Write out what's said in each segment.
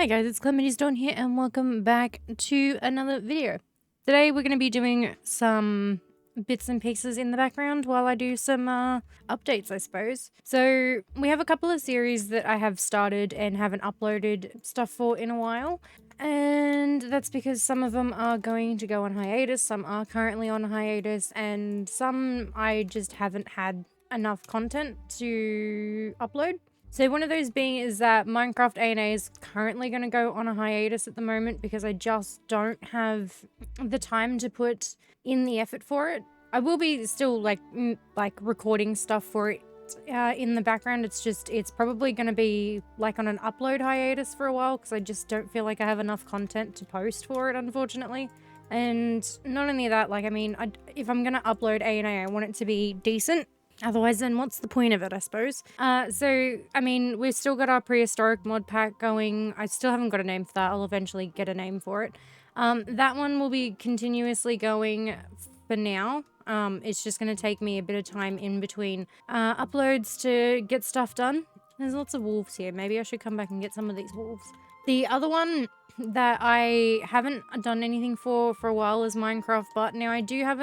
Hey guys, it's CalamitiesDawn here and welcome back to another video. Today we're going to be doing some bits and pieces in the background while I do some updates, I suppose. So we have a couple of series that I have started and haven't uploaded stuff for in a while. And that's because some of them are going to go on hiatus, some are currently on hiatus, and some I just haven't had enough content to upload. So one of those being is that Minecraft A&A is currently going to go on a hiatus at the moment because I just don't have the time to put in the effort for it. I will be still like recording stuff for it in the background. It's probably going to be like on an upload hiatus for a while because I just don't feel like I have enough content to post for it, unfortunately. And not only that, like, I mean, if I'm going to upload A&A, I want it to be decent. Otherwise, then what's the point of it, I suppose? So, I mean, we've still got our Prehistoric Modpack going. I still haven't got a name for that. I'll eventually get a name for it. That one will be continuously going for now. It's just going to take me a bit of time in between uploads to get stuff done. There's lots of wolves here. Maybe I should come back and get some of these wolves. The other one that I haven't done anything for a while is Minecraft, but now I do have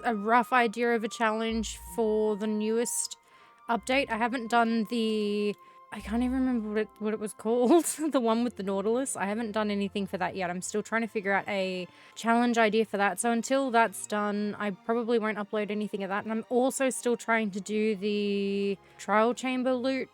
a rough idea of a challenge for the newest update. I haven't done I can't even remember what it was called. The one with the Nautilus. I haven't done anything for that yet. I'm still trying to figure out a challenge idea for that. So until that's done, I probably won't upload anything of that. And I'm also still trying to do the trial chamber loot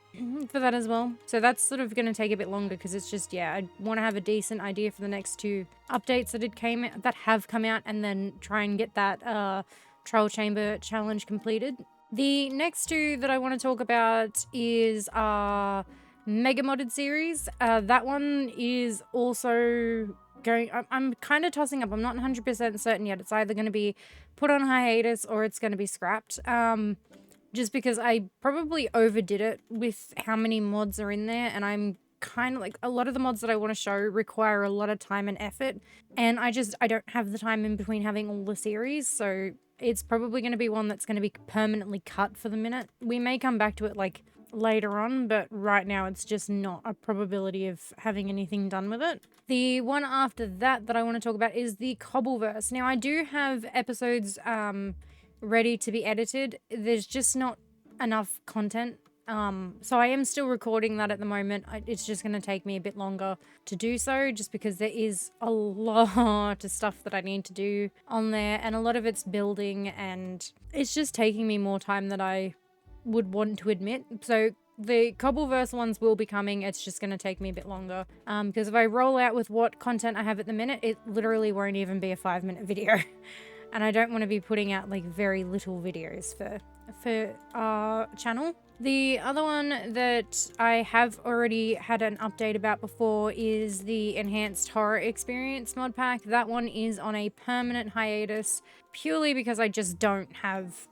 for that as well. So that's sort of going to take a bit longer because it's just, yeah, I want to have a decent idea for the next two updates that have come out and then try and get that trial chamber challenge completed. The next two that I want to talk about is our Mega Modded series. That one is also going... I'm kind of tossing up. I'm not 100% certain yet. It's either going to be put on hiatus or it's going to be scrapped. Just because I probably overdid it with how many mods are in there, and I'm kind of like, a lot of the mods that I want to show require a lot of time and effort, and I don't have the time in between having all the series, so it's probably going to be one that's going to be permanently cut for the minute. We may come back to it like later on, but right now it's just not a probability of having anything done with it. The one after that I want to talk about is the Cobbleverse. Now I do have episodes ready to be edited. There's just not enough content. So I am still recording that at the moment. It's just going to take me a bit longer to do so, just because there is a lot of stuff that I need to do on there, and a lot of it's building, and it's just taking me more time than I would want to admit. So the Cobbleverse ones will be coming. It's just going to take me a bit longer, because if I roll out with what content I have at the minute, it literally won't even be a 5-minute video. And I don't want to be putting out like very little videos for our channel. The other one that I have already had an update about before is the Enhanced Horror Experience mod pack. That one is on a permanent hiatus purely because I just don't have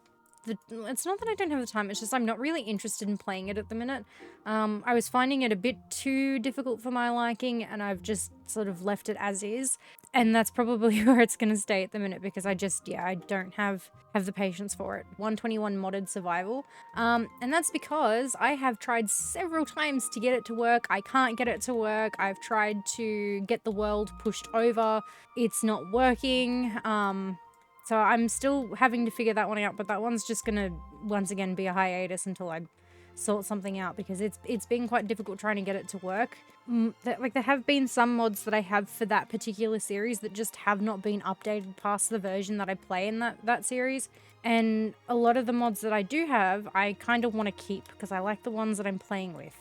it's not that I don't have the time, it's just I'm not really interested in playing it at the minute. I was finding it a bit too difficult for my liking, and I've just sort of left it as is. And that's probably where it's going to stay at the minute because I don't have the patience for it. 121 modded survival. And that's because I have tried several times to get it to work. I can't get it to work. I've tried to get the world pushed over. It's not working. So I'm still having to figure that one out, but that one's just going to once again be a hiatus until I sort something out, because it's been quite difficult trying to get it to work. There have been some mods that I have for that particular series that just have not been updated past the version that I play in that series. And a lot of the mods that I do have, I kind of want to keep because I like the ones that I'm playing with.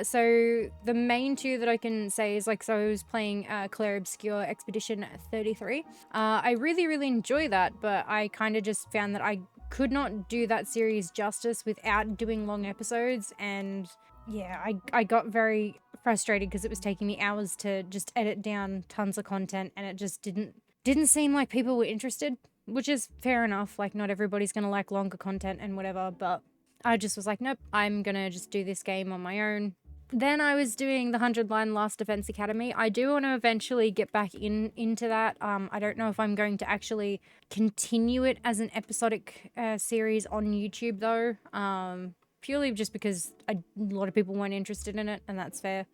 So the main two that I can say is, so I was playing Clair Obscure Expedition 33. I really, really enjoy that, but I kind of just found that I could not do that series justice without doing long episodes, and yeah, I got very frustrated because it was taking me hours to just edit down tons of content, and it just didn't seem like people were interested, which is fair enough. Like, not everybody's gonna like longer content and whatever, but I just was like, nope, I'm gonna just do this game on my own. Then I was doing the 100-line Last Defense Academy. I do want to eventually get back into that. I don't know if I'm going to actually continue it as an episodic series on YouTube though. Purely just because a lot of people weren't interested in it, and that's fair.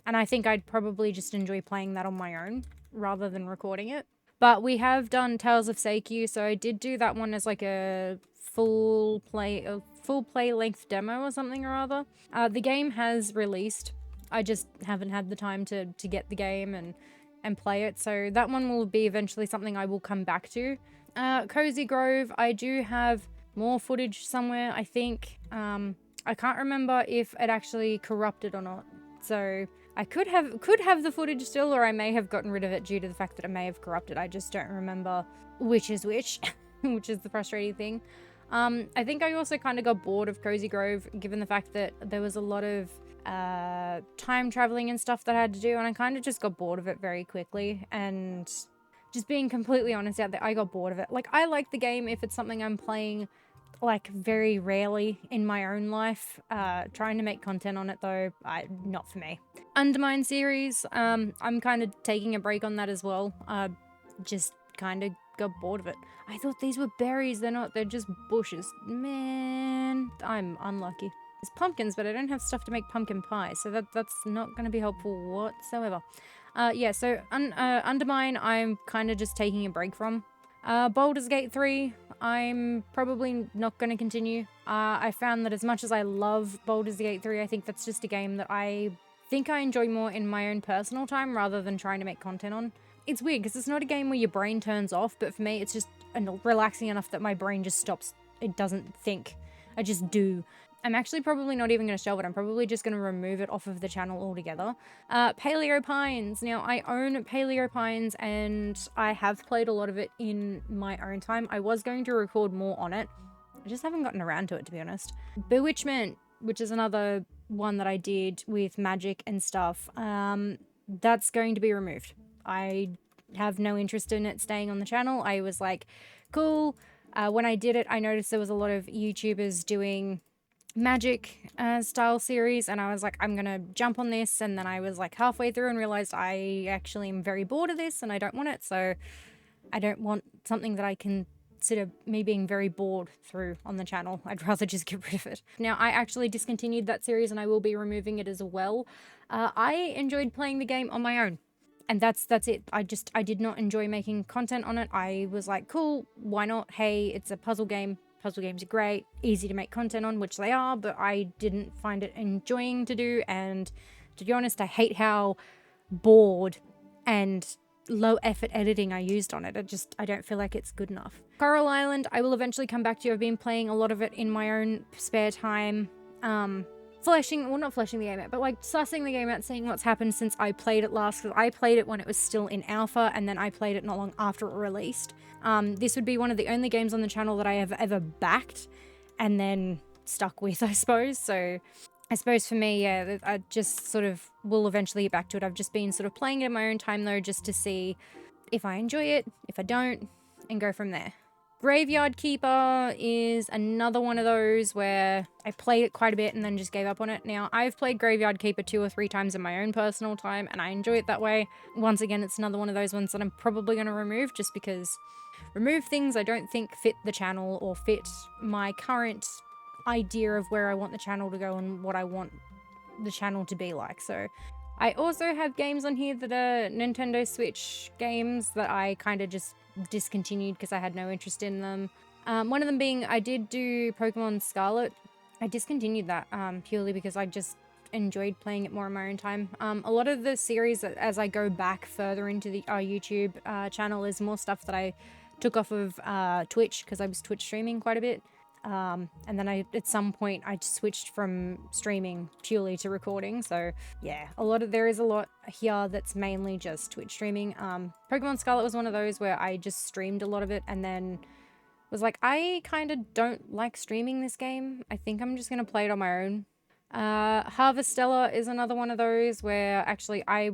And I think I'd probably just enjoy playing that on my own rather than recording it. But we have done Tales of Seikyu, so I did do that one as like a full play length demo or something or other. The game has released. I just haven't had the time to get the game and play it. So that one will be eventually something I will come back to. Cozy Grove, I do have more footage somewhere, I think. I can't remember if it actually corrupted or not. So I could have the footage still, or I may have gotten rid of it due to the fact that it may have corrupted. I just don't remember which is which, which is the frustrating thing. I think I also kind of got bored of Cozy Grove, given the fact that there was a lot of time traveling and stuff that I had to do, and I kind of just got bored of it very quickly. And just being completely honest out there, I got bored of it. Like, I like the game if it's something I'm playing like very rarely in my own life. Trying to make content on it though, not for me. Undermine series, I'm kind of taking a break on that as well. Just kind of got bored of it. I thought these were berries, they're not, they're just bushes. Man, I'm unlucky. There's pumpkins, but I don't have stuff to make pumpkin pie, so that's not going to be helpful whatsoever. Yeah, so Undermine, I'm kind of just taking a break from. Baldurs Gate 3, I'm probably not going to continue. I found that as much as I love Baldurs Gate 3, I think that's just a game that I think I enjoy more in my own personal time rather than trying to make content on. It's weird because it's not a game where your brain turns off, but for me it's just relaxing enough that my brain just stops. It doesn't think. I just do. I'm actually probably not even going to shelve it. I'm probably just going to remove it off of the channel altogether. Paleo Pines. Now, I own Paleo Pines and I have played a lot of it in my own time. I was going to record more on it. I just haven't gotten around to it, to be honest. Bewitchment, which is another one that I did with magic and stuff. That's going to be removed. I have no interest in it staying on the channel. I was like, cool. When I did it, I noticed there was a lot of YouTubers doing magic style series, and I was like, I'm gonna jump on this, and then I was like halfway through and realized I actually am very bored of this and I don't want it, so I don't want something that I consider me being very bored through on the channel. I'd rather just get rid of it. Now, I actually discontinued that series and I will be removing it as well. I enjoyed playing the game on my own. And that's it. I did not enjoy making content on it. I was like, cool, why not? Hey, it's a puzzle game. Puzzle games are great, easy to make content on, which they are, but I didn't find it enjoying to do. And to be honest, I hate how bored and low effort editing I used on it. I don't feel like it's good enough. Coral Island, I will eventually come back to. I've been playing a lot of it in my own spare time. Not fleshing the game out, but like sussing the game out, seeing what's happened since I played it last, because I played it when it was still in alpha, and then I played it not long after it released. This would be one of the only games on the channel that I have ever backed and then stuck with, I suppose. So I suppose for me, yeah, I just sort of will eventually get back to it. I've just been sort of playing it in my own time though, just to see if I enjoy it, if I don't, and go from there. Graveyard Keeper is another one of those where I played it quite a bit and then just gave up on it. Now, I've played Graveyard Keeper 2 or 3 times in my own personal time, and I enjoy it that way. Once again, it's another one of those ones that I'm probably going to remove, just because remove things I don't think fit the channel or fit my current idea of where I want the channel to go and what I want the channel to be like. So I also have games on here that are Nintendo Switch games that I kind of just discontinued because I had no interest in them. One of them being, I did do Pokemon Scarlett. I discontinued that purely because I just enjoyed playing it more in my own time. A lot of the series, as I go back further into the YouTube channel, is more stuff that I took off of Twitch, because I was Twitch streaming quite a bit. And then at some point I switched from streaming purely to recording. So yeah, there is a lot here that's mainly just Twitch streaming. Pokemon Scarlet was one of those where I just streamed a lot of it and then was like, I kind of don't like streaming this game. I think I'm just going to play it on my own. Harvestella is another one of those where actually I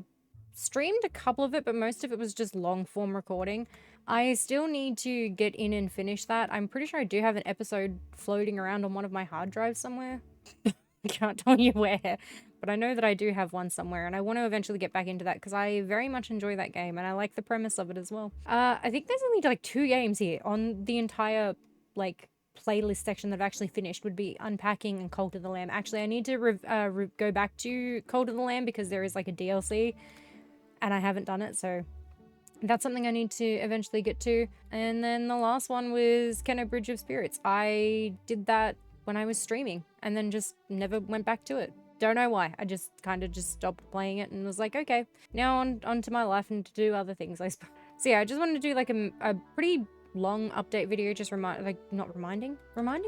streamed a couple of it, but most of it was just long form recording. I still need to get in and finish that. I'm pretty sure I do have an episode floating around on one of my hard drives somewhere. I can't tell you where, but I know that I do have one somewhere, and I want to eventually get back into that because I very much enjoy that game and I like the premise of it as well. I think there's only like 2 games here on the entire like playlist section that I've actually finished would be Unpacking and Cult of the Lamb. Actually, I need to go back to Cult of the Lamb because there is like a DLC and I haven't done it, so that's something I need to eventually get to. And then the last one was Kenno Bridge of Spirits. I did that when I was streaming and then just never went back to it. Don't know why. I just kind of just stopped playing it and was like, okay, now on to my life and to do other things, I suppose. So yeah, I just wanted to do like a pretty long update video, just not reminding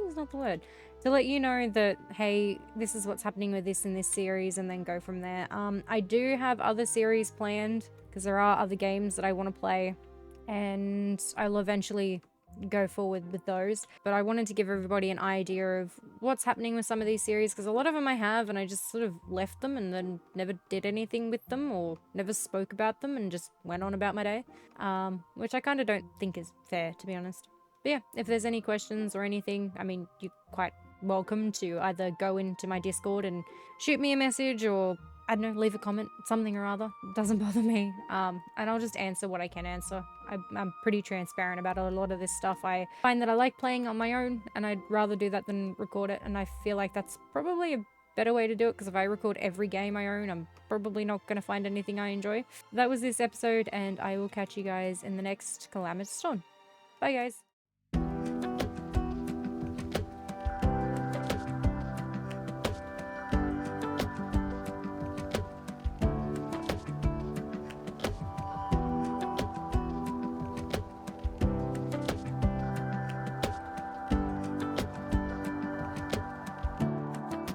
is not the word, to let you know that, hey, this is what's happening with this in this series, and then go from there. I do have other series planned because there are other games that I want to play, and I'll eventually go forward with those, but I wanted to give everybody an idea of what's happening with some of these series, because a lot of them I have and I just sort of left them and then never did anything with them or never spoke about them and just went on about my day, which I kind of don't think is fair, to be honest. But yeah, if there's any questions or anything, I mean, you're quite welcome to either go into my Discord and shoot me a message, or I don't know, leave a comment, something or other. It doesn't bother me. And I'll just answer what I can answer. I'm pretty transparent about a lot of this stuff. I find that I like playing on my own, and I'd rather do that than record it. And I feel like that's probably a better way to do it, because if I record every game I own, I'm probably not going to find anything I enjoy. That was this episode, and I will catch you guys in the next CalamitiesDawn. Bye, guys.